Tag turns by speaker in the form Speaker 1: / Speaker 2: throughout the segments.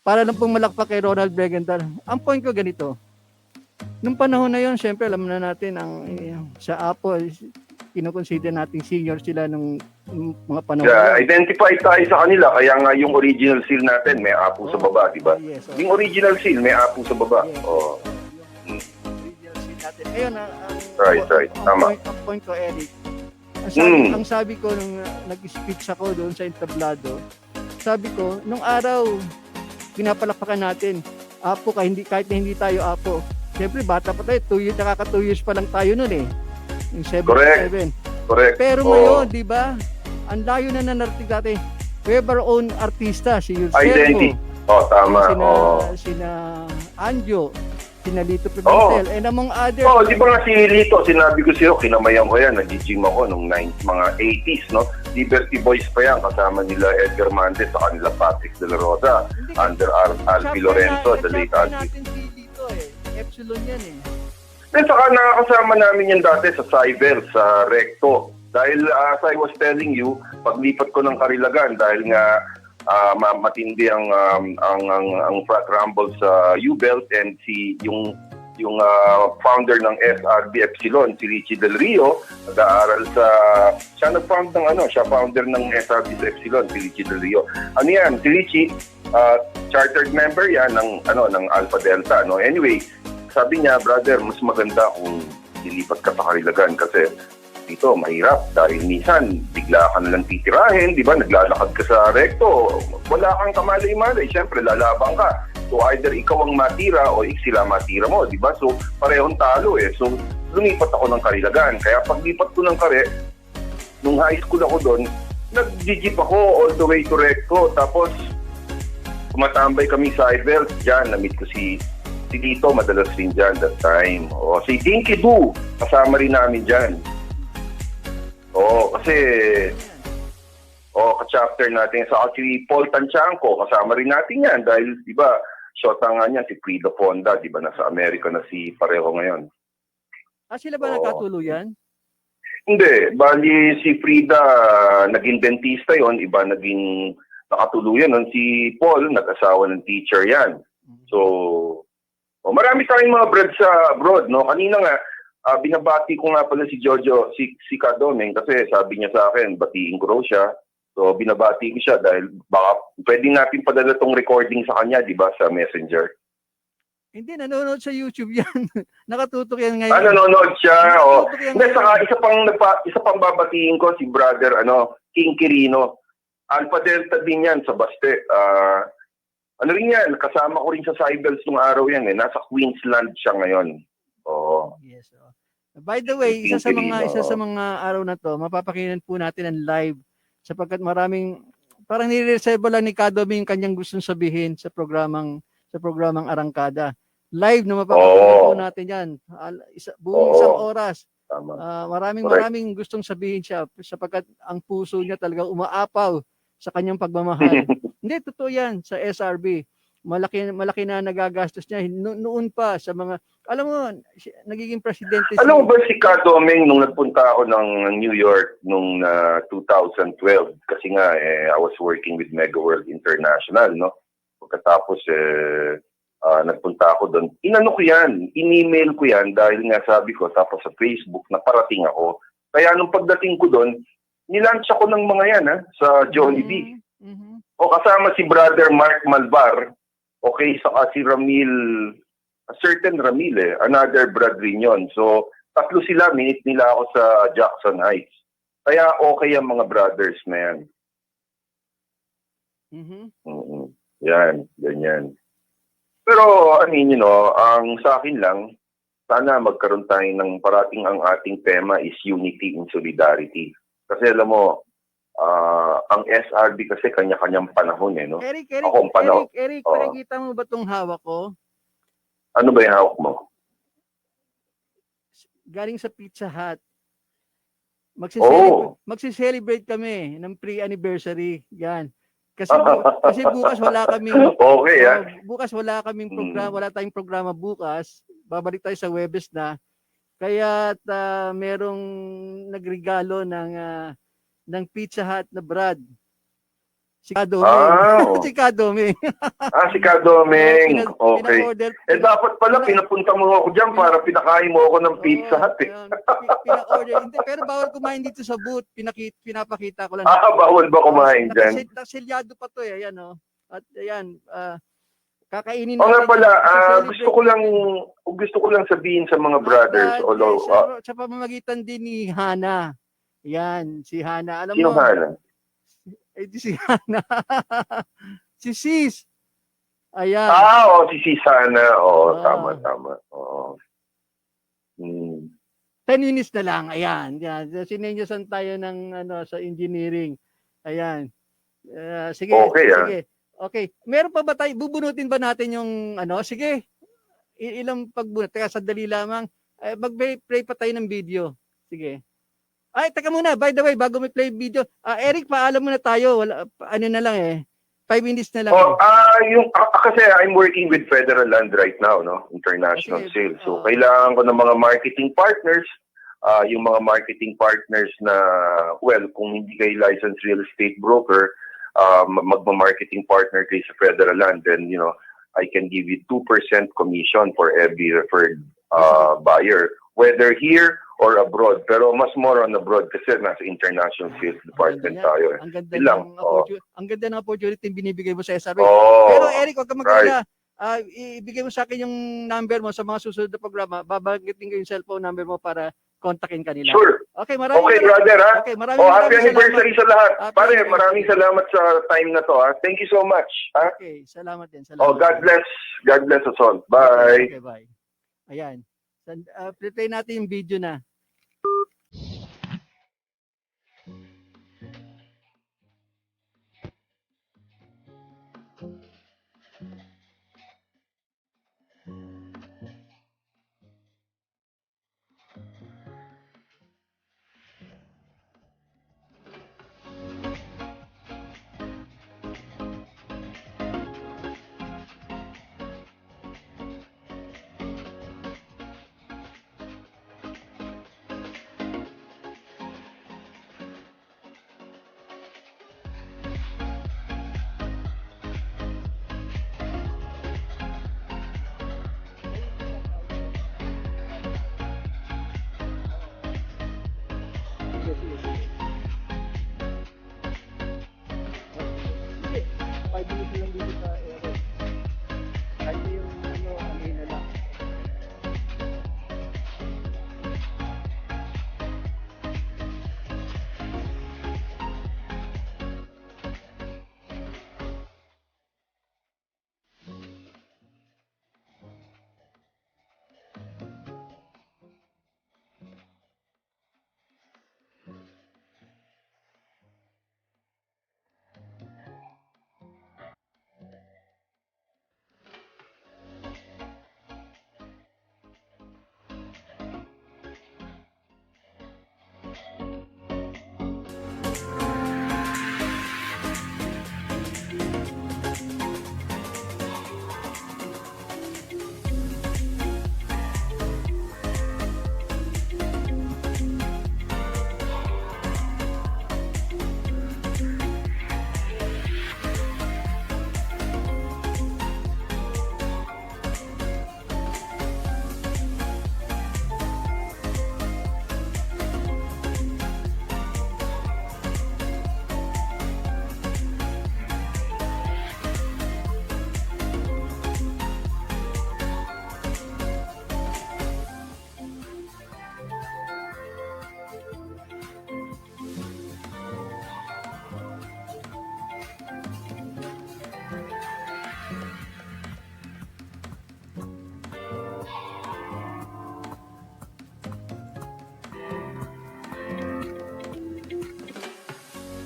Speaker 1: para lang pong malakpak kay Ronald Bregenthal. Ang point ko ganito, nung panahon na yon, syempre alam na natin ang sa Apple, kinukonsider natin senior sila nung mga panahon na yun.
Speaker 2: Identify tayo sa kanila, kaya nga yung original seal natin may apo sa baba, di ba?
Speaker 1: Yes,
Speaker 2: Yung original seal may apo sa baba.
Speaker 1: Yes.
Speaker 2: Oh.
Speaker 1: Yung original scene natin. Ayun,
Speaker 2: Right. Tama.
Speaker 1: Ang point ko, Eric, ang
Speaker 2: Mm.
Speaker 1: sabi ko nung nag-speech ako doon sa entablado, sabi ko, nung araw, pinapalakpakan natin, apo ka, kahit na hindi tayo apo. Siyempre, bata pa tayo, 2 years, nakaka 2 years pa lang tayo noon eh. Yung 77.
Speaker 2: Correct.
Speaker 1: Pero ngayon, di ba, ang layo na nanarating natin. We have our own artista, si Yulcemo.
Speaker 2: Identity. Tama.
Speaker 1: Sina Anjo, sina Lito Pimentel, and among others.
Speaker 2: Di ba nga si Lito, sinabi ko sa'yo, kinamayan ko yan, nag-gym ako nung mga 80s, no? Liberty Boys pa yan, kasama nila Edgar Mande sa kanila Patrick De La Rosa, under Alfie Lorenzo, the late Alfie.
Speaker 1: Natin si Lito Epsilon yan eh.
Speaker 2: Then saka nakakasama namin yan dati sa Cyber, sa Recto. Dahil as I was telling you, paglipat ko ng Karilagan, dahil nga matindi ang frat rumble sa U-Belt, and yung founder ng SRB Epsilon, si Richie Del Rio, nag-aaral siya founder ng SRB Epsilon, si Richie Del Rio. Ano yan, si Richie, chartered member yan ng Alpha Delta, no? Anyway, sabi niya, brother, mas maganda kung lilipat ka sa Karilagan kasi dito mahirap dahil minsan bigla ka nalang titirahin, di ba? Naglalakad ka sa Recto, wala kang kamalay-malay, syempre lalabang ka. So either ikaw ang matira o sila matira mo, di ba? So parehong talo eh. So lumipat ako ng Karilagan. Kaya paglipat ko ng Kare, nung high school ako doon, nag-jeep ako all the way to Recto. Tapos tumatambay kami sa Cyber, dyan, na-meet ko si Lito, madalas rin dyan that time. Si Dinky Du, kasama rin namin dyan. Kasi ka-chapter natin sa si Paul Tanchanco, kasama rin natin yan dahil, di ba, shota nga niya si Frida Fonda, di ba, nasa Amerika na si pareho ngayon.
Speaker 1: Sila ba nagkatuluyan?
Speaker 2: Hindi, bali si Frida naging dentista yon, iba naging nakatuluyan. Si Paul, nag-asawa ng teacher yan. So, marami tayong mga bread sa abroad, no? Kanina nga, binabati ko nga pala si Jojo, si Kadomeng, kasi sabi niya sa akin, batiin ko raw siya. So, binabati ko siya dahil baka pwede natin padala tong recording sa kanya, di ba, sa Messenger.
Speaker 1: Hindi, nanonood sa YouTube yan. Nakatutok yan ngayon.
Speaker 2: Nanonood siya. Hindi, saka isa pang babatiin ko, si brother, King Quirino. Alpha Delta din yan sa Baste. Ano rin yan, kasama ko rin sa Cybels nung araw yan eh. Nasa Queensland siya ngayon.
Speaker 1: Yes. By the way, isa sa mga araw na to, mapapakinggan po natin ang live sapagkat maraming parang nire-reserve lang ni Kadomi yung kanyang gustong sabihin sa programang Arangkada. Live na mapapakinggan po natin yan. Buong isang oras. Maraming gustong sabihin siya sapagkat ang puso niya talagang umaapaw sa kanyang pagmamahal. Hindi, totoo yan sa SRB. Malaki na nagagastos niya noon pa sa mga, alam mo, nagiging presidente.
Speaker 2: Alam mo ba si Kadomeng nung nagpunta ako ng New York nung 2012, kasi nga I was working with Mega World International, no? Pagkatapos nagpunta ako doon, inano ko yan, in-email ko yan dahil nga sabi ko, tapos sa Facebook naparating ako. Kaya nung pagdating ko doon, nilaunch ako ng mga yan sa Jollibee. Kasama si brother Mark Malvar. Okay, saka si Ramil, a certain Ramil another Brad rin yun. So, tatlo sila, minute nila ako sa Jackson Heights. Kaya okay ang mga brothers na yan. Yan, ganyan. Pero, ang sa akin lang, sana magkaroon tayo ng parating ang ating tema is unity and solidarity. Kasi alam mo, ang SRB kasi kanya-kanyang panahon no?
Speaker 1: Eric,
Speaker 2: Oo.
Speaker 1: nakikita mo ba itong hawak ko?
Speaker 2: Ano ba yung hawak mo?
Speaker 1: Galing sa Pizza Hut. Magsi-celebrate kami ng pre-anniversary. Yan. Kasi bukas wala kaming bukas wala kaming programa, wala tayong programa bukas. Babalik tayo sa Webes na. Kaya merong nagregalo ng Pizza Hut na Brad. Si Kadoming.
Speaker 2: Oo.
Speaker 1: Si Kadoming.
Speaker 2: Si Kadoming. Okay.
Speaker 1: Pina-order.
Speaker 2: Dapat pala pinapunta mo ako dyan para pinakain mo ako ng Pizza Hut eh.
Speaker 1: Ayun, pina-order. Hindi, pero bawal kumain dito sa booth. Pinapakita ko lang.
Speaker 2: Bawal ba kumain dyan?
Speaker 1: Nakasilyado pa to eh. Ayan o. At ayan, kakainin
Speaker 2: O nga
Speaker 1: natin
Speaker 2: pala,
Speaker 1: yan.
Speaker 2: gusto ko lang sabihin sa mga brothers, although,
Speaker 1: sa pamamagitan din ni Hana. Yan, si Hana. Alam
Speaker 2: sino
Speaker 1: mo,
Speaker 2: Hana?
Speaker 1: di si Hana. Si Sis. Ayan.
Speaker 2: Si Sisana. Tama. Oo.
Speaker 1: 10 minutes na lang. Ayan. Yan. Sinenyosan tayo ng sa engineering. Ayan. Sige.
Speaker 2: Okay,
Speaker 1: sige. Okay. Meron pa ba tayo? Bubunutin ba natin yung Sige. Ilang pagbunot. Teka, sandali lamang. Mag-play pa tayo ng video. Sige. Ay, teka muna. By the way, bago may play video. Eric, paalam muna tayo. Wala, na lang eh. 5 minutes na lang.
Speaker 2: Kasi I'm working with Federal Land right now, no? International sales. So, kailangan ko ng mga marketing partners. Yung mga marketing partners na, kung hindi kayo licensed real estate broker, magma-marketing partner kayo sa Federal Land, then, I can give you 2% commission for every referred buyer, whether here or abroad. Pero mas more on abroad kasi nasa international sales department tayo.
Speaker 1: Ang ganda ng opportunity binibigay mo sa SRO. Pero Eric, huwag ka mag-alala. Ibigay mo sa akin yung number mo sa mga susunod na programa. Babanggitin ko yung cellphone number mo para kontakin kanila.
Speaker 2: Sure.
Speaker 1: Okay, maraming
Speaker 2: brother, ha?
Speaker 1: Okay,
Speaker 2: happy anniversary sa lahat. Pare,
Speaker 1: anniversary.
Speaker 2: maraming salamat sa time na to, ha? Thank you so much, ha?
Speaker 1: Okay, salamat din. Salamat.
Speaker 2: God bless. God bless us all. Bye.
Speaker 1: Okay, bye. Ayan. Play natin yung video na.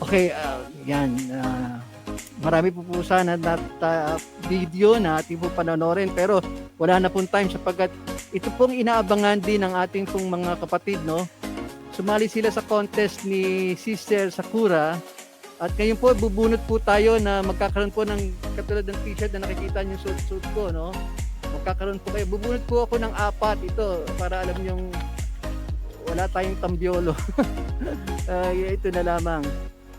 Speaker 1: Okay, yan. Marami po sana video na ating po panonorin pero wala na pong time sapagkat ito pong inaabangan din ng ating pong mga kapatid, no? Sumali sila sa contest ni Sister Sakura at ngayon po bubunot po tayo na magkakaroon po ng katulad ng t-shirt na nakikita niyo suit ko, no? Magkakaroon po kayo. Bubunot po ako ng 4 ito para alam niyo wala tayong tambiolo. Ito na lamang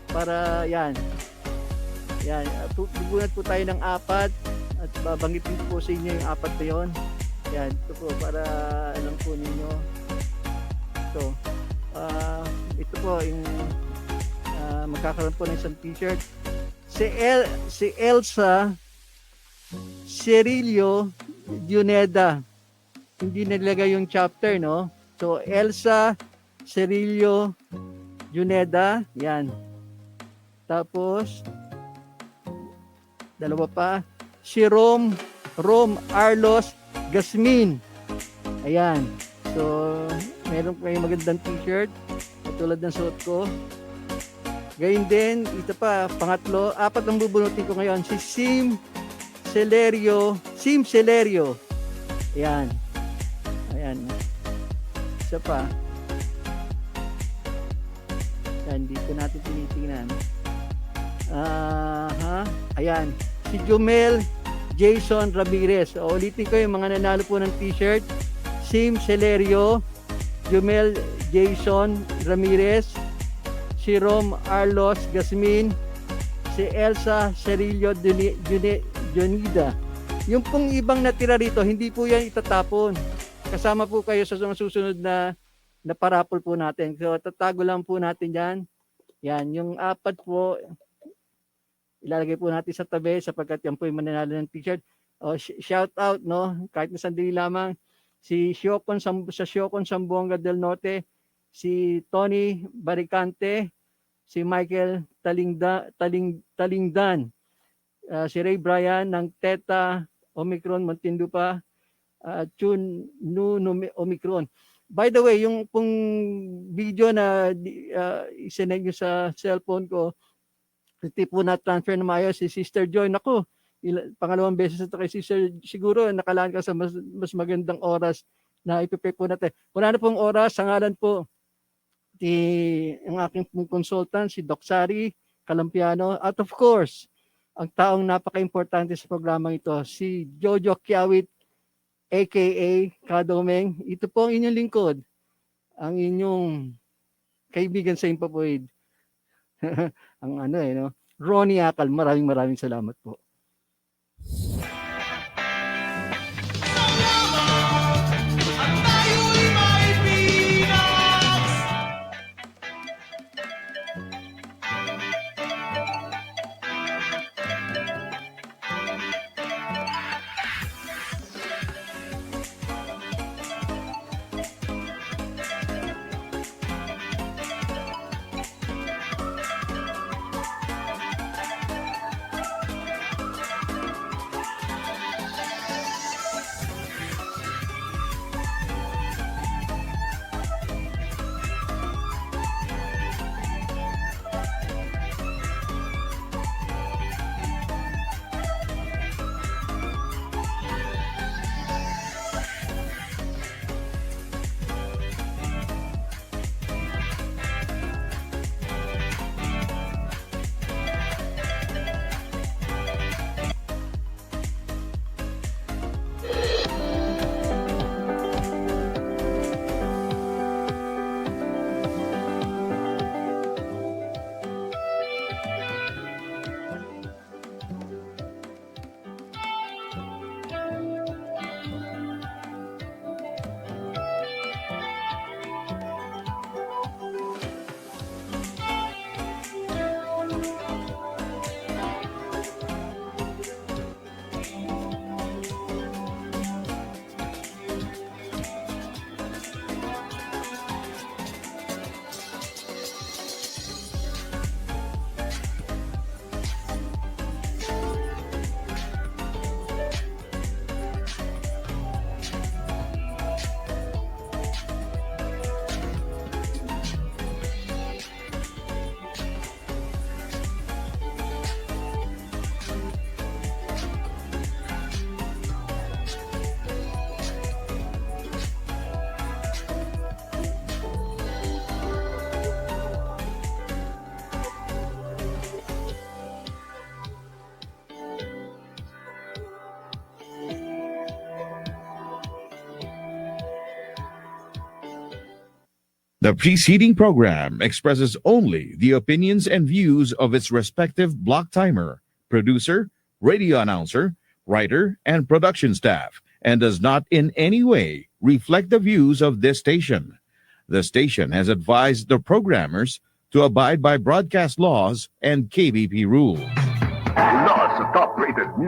Speaker 1: para yan. Yan, bubunat po tayo ng 4 at babanggitin po sa inyo yung 4 na yun. Yan, ito po para alam po ninyo. Ito po yung magkakaroon po ng isang t-shirt. Si Elsa Cerillo Juneda. Hindi nilagay yung chapter, no? So, Elsa Cerillo Juneda. Yan. Tapos, dalawa pa. Si Rom Arlos Gasmin. Ayan. So, meron kayong magandang t-shirt. Katulad ng suot ko. Gayun din, ito pa, pangatlo, 4 ang bubunutin ko ngayon. Si Sim Celerio. Ayan. Ayan. Isa pa. Ayan, dito natin tinitingnan. Ayan. Si Jumel Jason Ramirez. O, ulitin ko yung mga nanalo po ng t-shirt. Sim Celerio, Jumel Jason Ramirez, si Rom Arlos Gasmin, si Elsa Cerillo Junida. Yung pong ibang natira rito, hindi po yan itatapon. Kasama po kayo sa mga susunod na parapol po natin. So, tatago lang po natin yan. Yan, yung 4 po, ilalagay po natin sa tabi sapagkat yan po yung mananalo ng t-shirt. O, shout out, no? Kahit na sandali lamang. Si Siocon Sambuanga del Norte, si Tony Baricante, si Michael Talingdan, si Ray Bryan ng Teta Omicron Montinlupa, Chun Nu Omicron. By the way, yung pong video na isinend nyo sa cellphone ko, hindi po na-transfer na maayos si Sister Joy. Naku, pangalawang beses ito kay Sister, siguro nakalaan ka sa mas magandang oras na ipipick po natin. Wala na pong oras, sa ngalan po ang aking consultant, si Doc Sari Calampiano, at of course, ang taong napaka-importante sa programang ito, si Jojo Kiawit, aka Kadomeng. Ito po ang inyong lingkod, ang inyong kaibigan sa Impapoid. Ang no? Ronnie Akal, maraming salamat po.
Speaker 3: The preceding program expresses only the opinions and views of its respective block timer, producer, radio announcer, writer, and production staff, and does not in any way reflect the views of this station. The station has advised the programmers to abide by broadcast laws and KBP rules.
Speaker 4: Not the top-rated news.